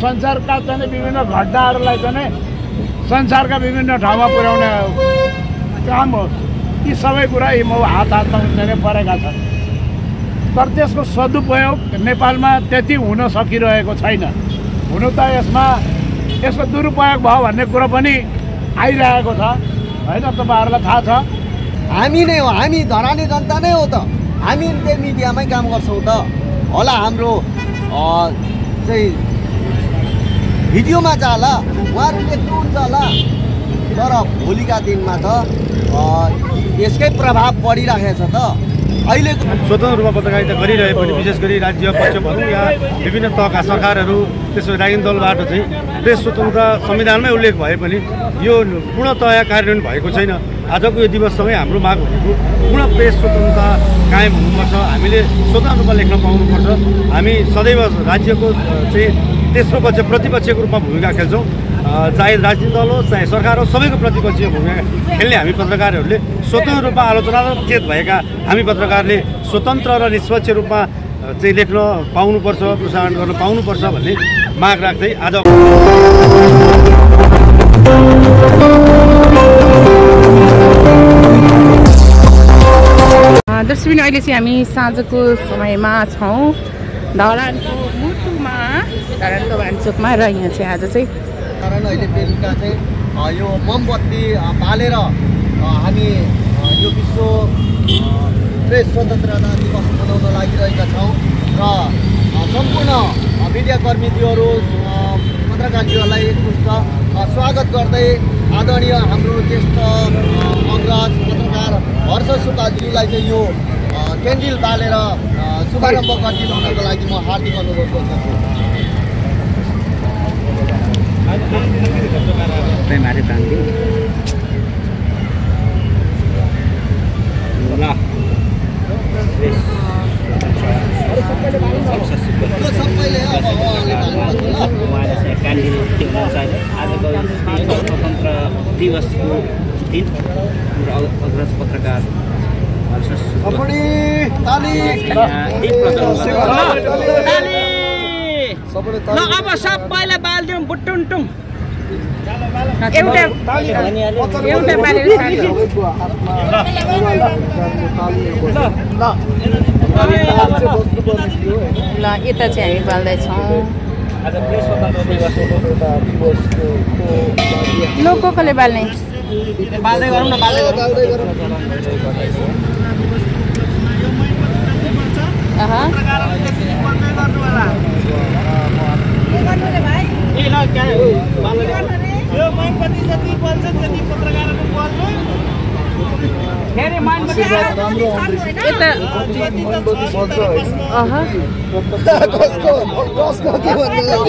संसारका चाहिँ विभिन्न घटनाहरूलाई चाहिँ संसारका विभिन्न ठाउँमा पुर्याउने काम हो। यी सबै कुरा यी हातमा चाहिँ परेका छन्, तर त्यसको सदुपयोग नेपालमा त्यति हुन सकिरहेको छैन। हुन त यसको दुरुपयोग भयो भन्ने कुरो पनि आइरहेको छ होइन, तपाईँहरूलाई थाहा छ। हामी नै हो, हामी धरानी जनता नै हो त, हामी त्यही मिडियामै काम गर्छौँ त होला। हाम्रो चाहिँ भिडियोमा जाला, उहाँहरू लेख्नुहुन्छ होला, तर भोलिका दिनमा त यसकै प्रभाव पडिरहेछ त। अहिले स्वतन्त्र रूपमा पत्रकारिता गरिरहे पनि विशेष गरी राज्य पक्ष भनौँ या विभिन्न तहका सरकारहरू त्यसो राजनीतिक दलबाट चाहिँ प्रेस स्वतन्त्रता संविधानमै उल्लेख भए पनि यो पूर्णतया कार्यान्वयन भएको छैन। आजको यो दिवससँगै हाम्रो माग भनेको पूर्ण प्रेस स्वतन्त्रता कायम हुनुपर्छ, हामीले स्वतन्त्र रूपमा लेख्न पाउनुपर्छ। हामी सदैव राज्यको चाहिँ तेस्रो पक्ष प्रतिपक्षको रूपमा भूमिका खेल्छौँ, चाहे राजनीतिक दल हो चाहे सरकार हो, सबैको प्रतिपक्षीय भूमिका खेल्ने हामी पत्रकारहरूले स्वतन्त्र रूपमा आलोचना र चेत भएका हामी पत्रकारले स्वतन्त्र र निष्पक्ष रूपमा चाहिँ लेख्न पाउनुपर्छ, प्रसारण गर्न पाउनुपर्छ भन्ने माग राख्दै आज दर्शक अहिले चाहिँ हामी साँझको समयमा छौँ धरानको मुटुमा, धरानको भान्चोकमा, र यहाँ चाहिँ आज चाहिँ कारण अहिले बेलुका चाहिँ यो मोमबत्ती बालेर हामी यो विश्व प्रेस स्वतन्त्रता दिवस मनाउन लागिरहेका छौँ र सम्पूर्ण मिडियाकर्मीज्यूहरू पत्रकारज्यूहरूलाई एकमुष्ट स्वागत गर्दै आदरणीय हाम्रो ज्येष्ठ अग्रज पत्रकार हर्ष सुब्बाज्यूलाई चाहिँ यो क्यान्डिल बालेर शुभारम्भ गरिदिनुको लागि म हार्दिक अनुरोध गर्दछु। स्वतन्त्र दिवसको दिन अग्रज पत्रकार अब सबैलाई बालिदिउँ बुटुन्टुङ एउटा ल यता चाहिँ हामी बाल्दैछौँ। ल कसले बाल्ने बाल्दै गरौँ न, बाल्दै गरौँ।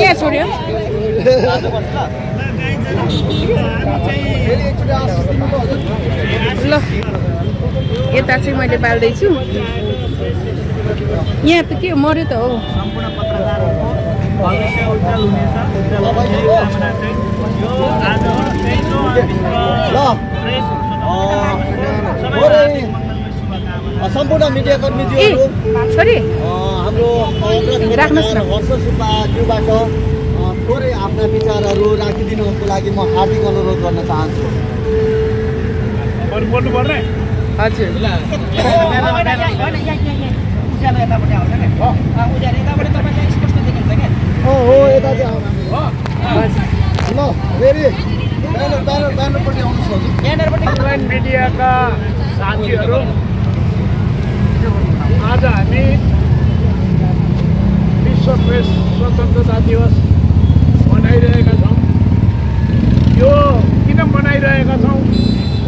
यहाँ छोड्यो ल यता चाहिँ मैले बाल्दैछु। यहाँ त के मर्यो त हो। सम्पूर्ण मिडियाकर्मीज्यूहरू हाम्रो राख्नुहोस् न, हर्ष सुब्बाज्यूबाट थोरै आफ्ना विचारहरू राखिदिनुको लागि म हार्दिक अनुरोध गर्न चाहन्छु। हजुर यता चाहिँ मिडियाका साथीहरू आज हामी विश्व प्रेस स्वतन्त्रता दिवस मनाइरहेका छौँ। यो किन मनाइरहेका छौँ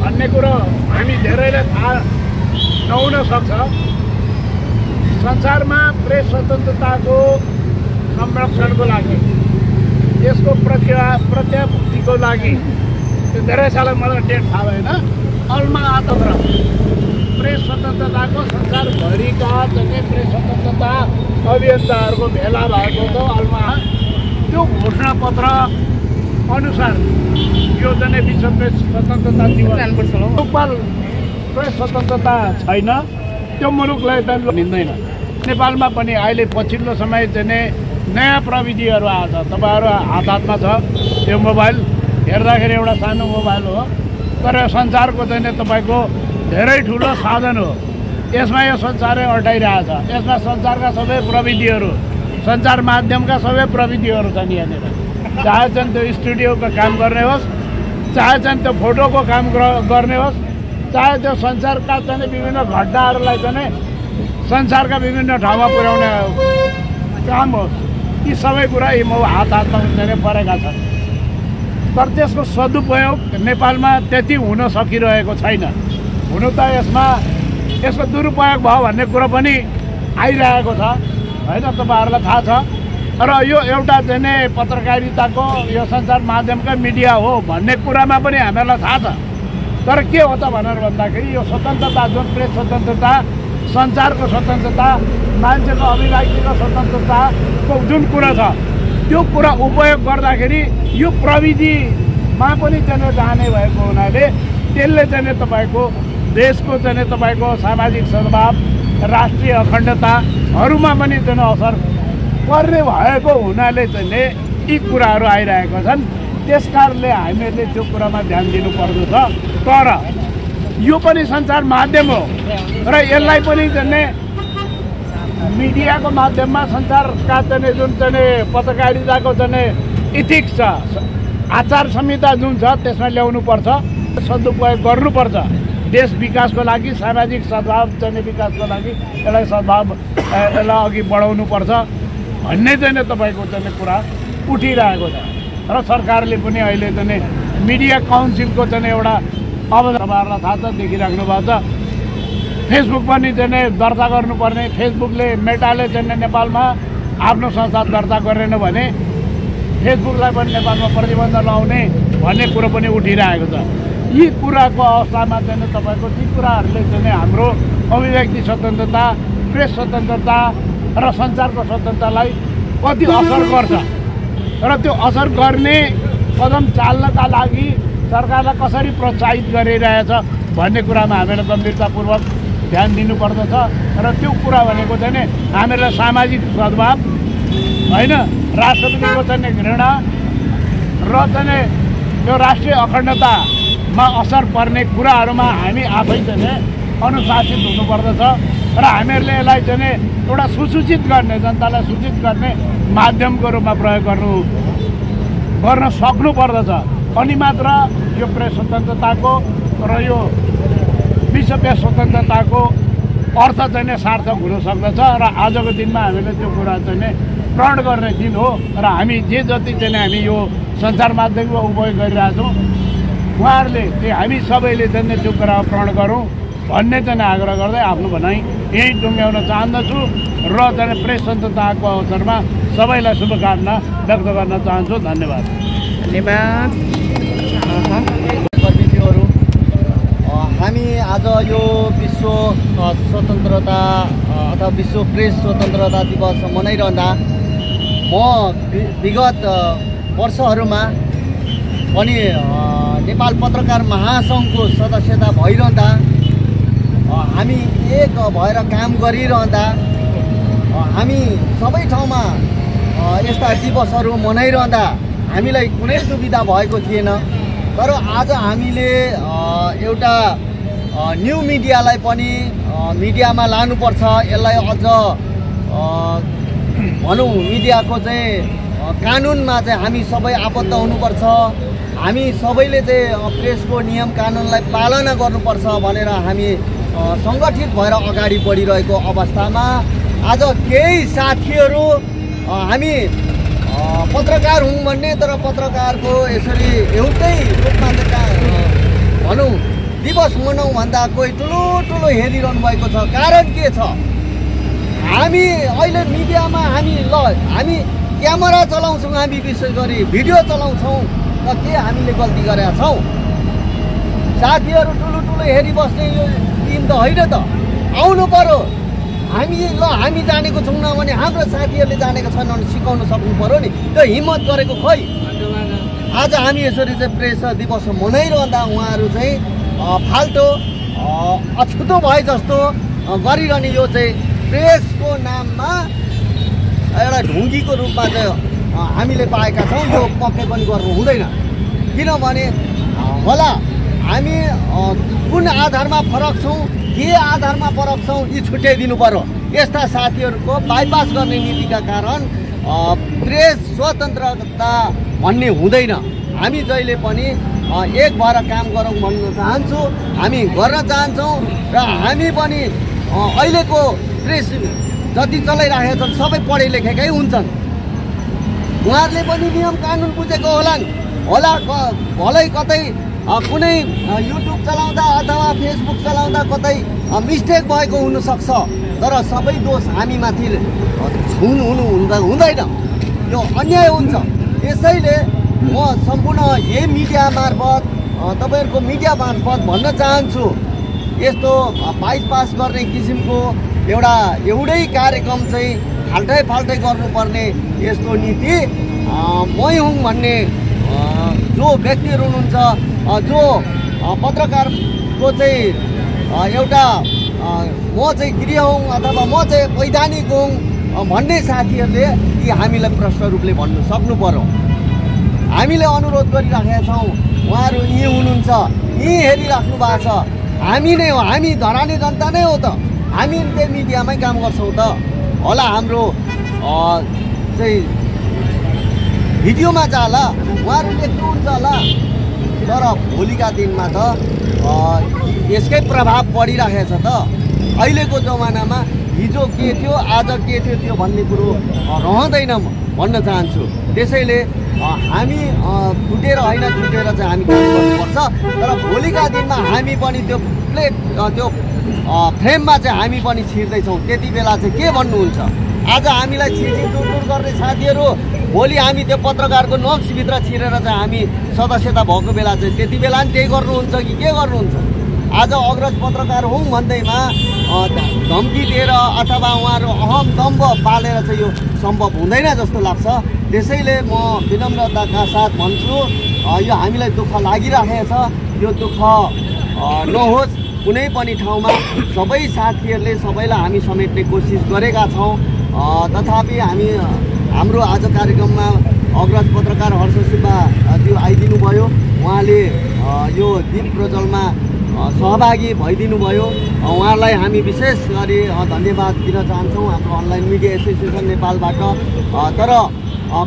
भन्ने कुरो हामी धेरैलाई थाहा नहुन सक्छ। संसारमा प्रेस स्वतन्त्रताको संरक्षणको लागि, यसको प्रत्याभूतिको लागि धेरै साल मलाई डेट थाहा भएन, अल्मा आतन्त्र प्रेस स्वतन्त्रताको संसारभरिका चाहिँ प्रेस स्वतन्त्रता अभियन्ताहरूको भेला भएको छ अल्मा। त्यो घोषणापत्र अनुसार यो चाहिँ विश्व प्रेस स्वतन्त्रता दिवस लोकपाल प्रेस स्वतन्त्रता छैन, त्यो मुलुकलाई त लिँदैन। नेपालमा पनि अहिले पछिल्लो समय चाहिँ नयाँ प्रविधिहरू आएको छ। तपाईँहरू हातमा छ यो मोबाइल, हेर्दाखेरि एउटा सानो मोबाइल हो, तर संसारको चाहिँ तपाईँको धेरै ठुलो साधन हो। यसमा यो संसारै अल्टाइरहेछ। यसमा संसारका सबै प्रविधिहरू, सञ्चार माध्यमका सबै प्रविधिहरू छन् यहाँनिर। चाहे चाहिँ त्यो स्टुडियोको काम गर्ने होस्, चाहे चाहिँ त्यो फोटोको काम गर्ने होस्, चाहे त्यो संसारका चाहिँ विभिन्न घटनाहरूलाई चाहिँ संसारका विभिन्न ठाउँमा पुर्याउने काम होस्, यी सबै कुरा यी हातमा चाहिँ परेका छन्। तर त्यसको सदुपयोग नेपालमा त्यति हुन सकिरहेको छैन। हुनु त यसको दुरुपयोग भयो भन्ने कुरो पनि आइरहेको छ होइन, तपाईँहरूलाई थाहा छ। र यो एउटा चाहिँ पत्रकारिताको यो सञ्चार माध्यमका मिडिया हो भन्ने कुरामा पनि हामीहरूलाई थाहा छ। तर के हो त भनेर भन्दाखेरि यो स्वतन्त्रता, जुन प्रेस स्वतन्त्रता, सञ्चारको स्वतन्त्रता, मान्छेको अभिव्यक्तिको स्वतन्त्रताको जुन कुरा छ, त्यो कुरा उपयोग गर्दाखेरि यो प्रविधिमा पनि चाहिँ जाने भएको हुनाले त्यसले चाहिँ तपाईँको देशको चाहिँ तपाईँको सामाजिक सद्भाव, राष्ट्रिय अखण्डताहरूमा पनि चाहिँ असर पर्ने भएको हुनाले चाहिँ यी कुराहरू आइरहेका छन्। त्यस कारणले हामीहरूले त्यो कुरामा ध्यान दिनुपर्दछ। तर यो पनि सञ्चार माध्यम हो र यसलाई पनि चाहिँ मिडियाको माध्यममा सञ्चारका चाहिँ जुन चाहिँ पत्रकारिताको चाहिँ इथिक्स छ, आचार संहिता जुन छ, त्यसमा ल्याउनुपर्छ, सदुपयोग गर्नुपर्छ। देश विकासको लागि, सामाजिक सद्भाव चाहिँ विकासको लागि यसलाई अघि बढाउनुपर्छ भन्ने चाहिँ तपाईँको चाहिँ कुरा उठिरहेको छ। र सरकारले पनि अहिले चाहिँ मिडिया काउन्सिलको चाहिँ एउटा तपाईँहरूलाई थाहा छ, देखिराख्नु भएको छ। फेसबुक पनि चाहिँ दर्ता गर्नुपर्ने, फेसबुकले मेटाले चाहिँ नेपालमा आफ्नो संस्था दर्ता गरेन भने फेसबुकलाई पनि नेपालमा प्रतिबन्ध लगाउने भन्ने कुरो पनि उठिरहेको छ। यी कुराको अवस्थामा चाहिँ तपाईँको ती कुराहरूले चाहिँ हाम्रो अभिव्यक्ति स्वतन्त्रता, प्रेस स्वतन्त्रता र सञ्चारको स्वतन्त्रतालाई कति असर गर्छ र त्यो असर गर्ने कदम चाल्नका लागि सरकारलाई कसरी प्रोत्साहित गरिरहेछ भन्ने कुरामा हामीलाई गम्भीरतापूर्वक ध्यान दिनुपर्दछ। र त्यो कुरा भनेको चाहिँ हामीलाई सामाजिक सद्भाव होइन, राष्ट्रपतिको चाहिँ घृणा र चाहिँ यो राष्ट्रिय अखण्डतामा असर पर्ने कुराहरूमा हामी आफै चाहिँ अनुशासित हुनुपर्दछ र हामीहरूले यसलाई चाहिँ एउटा सुसूचित गर्ने, जनतालाई सूचित गर्ने माध्यमको रूपमा प्रयोग गर्न सक्नुपर्दछ। अनि मात्र यो प्रेस स्वतन्त्रताको र यो विश्व प्रेस स्वतन्त्रताको अर्थ चाहिँ सार्थक हुन सक्दछ। र आजको दिनमा हामीले त्यो कुरा चाहिँ प्रण गर्ने दिन हो र हामी जे जति चाहिँ हामी यो सञ्चार माध्यमको उपयोग गरिरहेछौँ, उहाँहरूले हामी सबैले चाहिँ त्यो कुरा प्रण गरौँ भन्ने चाहिँ आग्रह गर्दै आफ्नो भनाइ यहीँ टुङ्ग्याउन चाहन्दछु र चाहिँ प्रेस स्वतन्त्रताको अवसरमा सबैलाई शुभकामना व्यक्त गर्न चाहन्छु। धन्यवाद। कर्मीहरू, हामी आज यो विश्व स्वतन्त्रता अथवा विश्व प्रेस स्वतन्त्रता दिवस मनाइरहँदा म विगत वर्षहरूमा पनि नेपाल पत्रकार महासङ्घको सदस्यता भइरहँदा, हामी एक भएर काम गरिरहँदा, हामी सबै ठाउँमा यस्ता दिवसहरू मनाइरहँदा हामीलाई कुनै सुविधा भएको थिएन। तर आज हामीले एउटा न्यू मिडियालाई पनि मिडियामा लानुपर्छ, यसलाई अझ भनौँ मिडियाको चाहिँ कानुनमा चाहिँ हामी सबै आबद्ध हुनुपर्छ। हामी सबैले चाहिँ प्रेसको नियम कानुनलाई पालना गर्नुपर्छ भनेर हामी सङ्गठित भएर अगाडि बढिरहेको अवस्थामा आज केही साथीहरू हामी पत्रकार हौँ भन्ने, तर पत्रकारको यसरी एउटै रूपमा भनौँ दिवस मनाउँ भन्दा कोही ठुलो हेरिरहनु भएको छ। कारण के छ? हामी अहिले मिडियामा हामी क्यामेरा चलाउँछौँ, हामी विशेष गरी भिडियो चलाउँछौँ, र के हामीले गल्ती गरेका छौँ? साथीहरू ठुलो हेरिबस्ने यो दिन त होइन त, आउनु पर्यो। हामी जानेको छैनौँ भने हाम्रो साथीहरूले जानेको छैन भने सिकाउन सक्नु पर्यो नि, त्यो हिम्मत गरेको खोइ। आज हामी यसरी चाहिँ प्रेस दिवस मनाइरहँदा उहाँहरू चाहिँ फाल्टो अछुतो भए जस्तो गरिरहने यो चाहिँ प्रेसको नाममा एउटा ढुङ्गीको रूपमा चाहिँ हामीले पाएका छौँ। यो पक्कै पनि गर्नु हुँदैन, किनभने होला हामी कुन आधारमा फरक छौँ, के आधारमा फरक छौँ, यी छुट्याइदिनु पर्यो। यस्ता साथीहरूको बाइपास गर्ने नीतिका कारण प्रेस स्वतन्त्रता भन्ने हुँदैन। हामी जहिले पनि एक भएर काम गरौँ भन्न चाहन्छु, हामी गर्न चाहन्छौँ र हामी पनि अहिलेको प्रेस जति चलाइरहेका छन् सबै पढे लेखेकै हुन्छन्। उहाँहरूले पनि नियम कानुन बुझेको होला भलै कतै कुनै युट्युब चलाउँदा अथवा फेसबुक चलाउँदा कतै मिस्टेक भएको हुनसक्छ, तर सबै दोष हामीमाथि हुँदैन, यो अन्याय हुन्छ। यसैले म सम्पूर्ण यही मिडिया मार्फत तपाईँहरूको मिडिया मार्फत भन्न चाहन्छु, यस्तो बाइपास गर्ने किसिमको एउटै कार्यक्रम चाहिँ फाल्टै गर्नुपर्ने यस्तो नीति मै हुँ भन्ने जो व्यक्तिहरू हुनुहुन्छ, जो पत्रकारको चाहिँ एउटा म चाहिँ गृह हुँ अथवा म चाहिँ वैधानिक हुँ भन्ने साथीहरूले यी हामीलाई प्रष्ट रूपले भन्नु सक्नु पर्यो। हामीले अनुरोध गरिराखेका छौँ, उहाँहरू यहीँ हुनुहुन्छ, यहीँ हेरिराख्नु भएको छ। हामी नै हो, हामी धरानी जनता नै हो त, हामी त्यही मिडियामै काम गर्छौँ त। होला हाम्रो चाहिँ भिडियोमा चाहिँ होला, उहाँहरू लेख्नुहुन्छ होला, तर भोलिका दिनमा त यसकै प्रभाव पडिरहेको छ त। अहिलेको जमानामा हिजो के थियो आज के थियो त्यो भन्ने कुरो रहँदैन भन्न चाहन्छु। त्यसैले हामी छुटेर होइन, छुटेर चाहिँ हामी काम गर्नुपर्छ, तर भोलिका दिनमा हामी पनि त्यो त्यो फ्रेममा चाहिँ हामी पनि छिर्दैछौँ। त्यति बेला चाहिँ के भन्नुहुन्छ? आज हामीलाई छिरछिर दूर गर्ने साथीहरू भोलि हामी त्यो पत्रकारको नक्सभित्र छिरेर चाहिँ हामी सदस्यता भएको बेला चाहिँ त्यति बेला पनि त्यही गर्नुहुन्छ कि के गर्नुहुन्छ? आज अग्रज पत्रकार हौँ भन्दैमा धम्की दिएर अथवा उहाँहरू अहम दम्भ पालेर चाहिँ यो सम्भव हुँदैन जस्तो लाग्छ। त्यसैले म विनम्रताका साथ भन्छु, यो हामीलाई दुःख लागिरहेको छ, यो दुःख नहोस् कुनै पनि ठाउँमा। सबै साथीहरूले सबैलाई हामी समेट्ने कोसिस गरेका छौँ, तथापि हाम्रो आज कार्यक्रममा अग्रज पत्रकार हर्ष सुब्बा त्यो आइदिनु भयो। उहाँले यो दीप प्रज्वलमा सहभागी भइदिनु भयो। उहाँलाई हामी विशेष गरी धन्यवाद दिन चाहन्छौँ हाम्रो अनलाइन मिडिया एसोसिएसन नेपालबाट। तर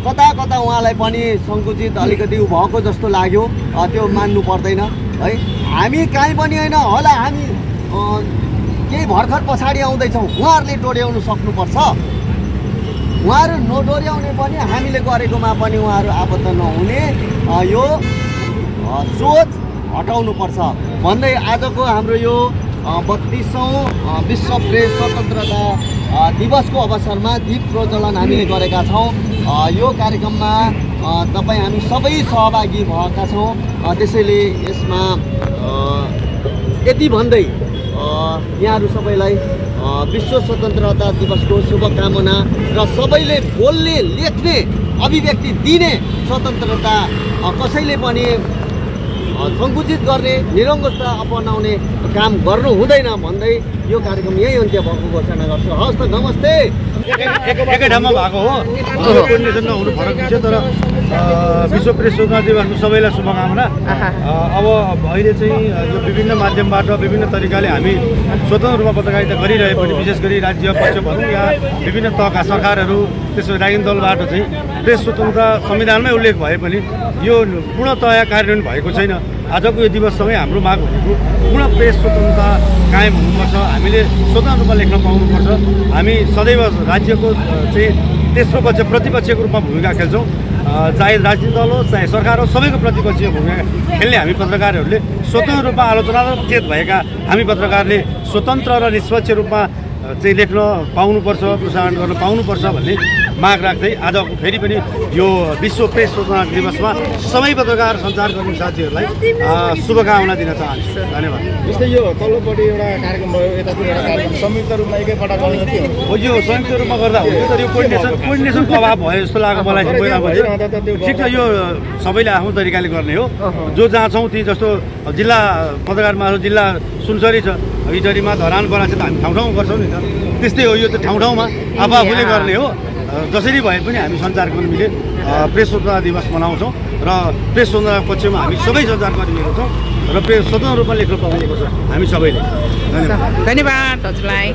कता कता उहाँलाई पनि सङ्कुचित अलिकति भएको जस्तो लाग्यो, त्यो मान्नु पर्दैन है। हामी काहीँ पनि होइन, होला हामी केही भर्खर पछाडि आउँदैछौँ, उहाँहरूले डोर्याउनु सक्नुपर्छ। उहाँहरू नडोर्याउने पनि हामीले गरेकोमा पनि उहाँहरू आबद्ध नहुने यो सोच हटाउनुपर्छ भन्दै आजको हाम्रो यो 32औं विश्व प्रेस स्वतन्त्रता दिवसको अवसरमा दीप प्रज्वलन हामीले गरेका छौँ। यो कार्यक्रममा तपाईँ हामी सबै सहभागी भएका छौँ। त्यसैले यसमा यति भन्दै यहाँहरू सबैलाई विश्व स्वतन्त्रता दिवसको शुभकामना र सबैले बोल्ने, लेख्ने, अभिव्यक्ति दिने स्वतन्त्रता कसैले पनि सङ्कुचित गर्ने, निरङ्कुशता अपनाउने काम गर्नु हुँदैन भन्दै यो कार्यक्रम यही अन्त्य भएको घोषणा गर्छु। हवस् त, नमस्ते। एकै ठाउँमा भएको हो, कोर्डिनेसन नहुनु फरक हुन्छ, तर विश्व प्रेस स्वतन्त्रता दिवसको सबैलाई शुभकामना। अब अहिले चाहिँ यो विभिन्न माध्यमबाट विभिन्न तरिकाले हामी स्वतन्त्र रूपमा पत्रकारिता गरिरहे पनि, विशेष गरी राज्य पक्ष भनौँ या विभिन्न तहका सरकारहरू, त्यसो राजनीतिक दलबाट चाहिँ प्रेस स्वतन्त्रता संविधानमै उल्लेख भए पनि यो पूर्णतया कार्यान्वयन भएको छैन। आजको यो दिवससँगै हाम्रो माग भनेको पूर्ण प्रेस स्वतन्त्रता कायम हुनुपर्छ, हामीले स्वतन्त्र रूपमा लेख्न पाउनुपर्छ। हामी सदैव राज्यको चाहिँ तेस्रो पक्ष, प्रतिपक्षको रूपमा भूमिका खेल्छौँ। चाहे राजनीतिक दल हो, चाहे सरकार हो, सबैको प्रतिपक्षीय भूमिका खेल्ने हामी पत्रकारहरूले स्वतन्त्र रूपमा आलोचनात्मक चेत भएका हामी पत्रकारले स्वतन्त्र र निष्पक्ष रूपमा चाहिँ लेख्न पाउनुपर्छ, प्रसारण गर्न पाउनुपर्छ भन्ने माग राख्दै आजको फेरि पनि यो विश्व प्रेस स्वतन्त्रता दिवसमा सबै पत्रकार सञ्चारकर्मी साथीहरूलाई शुभकामना दिन चाहन्छु। धन्यवाद। जस्तै यो तल्लोपट्टि एउटा कार्यक्रम भयो, यतातिर एउटा कार्यक्रम संयुक्त रूपमा एकैपल्ट गर्ने के हो? यो संयुक्त रूपमा गर्दा हुन्छ, तर यो कोर्डिनेसनको अभाव भयो जस्तो लाग्यो मलाई चाहिँ पहिला भने। ठिक छ, यो सबैले आफ्नो तरिकाले गर्ने हो। जो जहाँ छौँ ती, जस्तो जिल्ला पत्रकारमा जिल्ला सुनसरी छ, इटरीमा धरान बनाएको छ त हामी ठाउँ ठाउँमा गर्छौँ नि त। त्यस्तै हो, यो त ठाउँ ठाउँमा आफूले गर्ने हो। जसरी भए पनि हामी सञ्चारकर्मीले प्रेस स्वतन्त्रता दिवस मनाउँछौँ र प्रेस स्वतन्त्रताको पक्षमा हामी सबै सञ्चारकर्मीहरू छौँ र प्रेस स्वतन्त्र रूपमा लेख्न पाउनुपर्छ हामी सबैले। धन्यवाद हजुरलाई।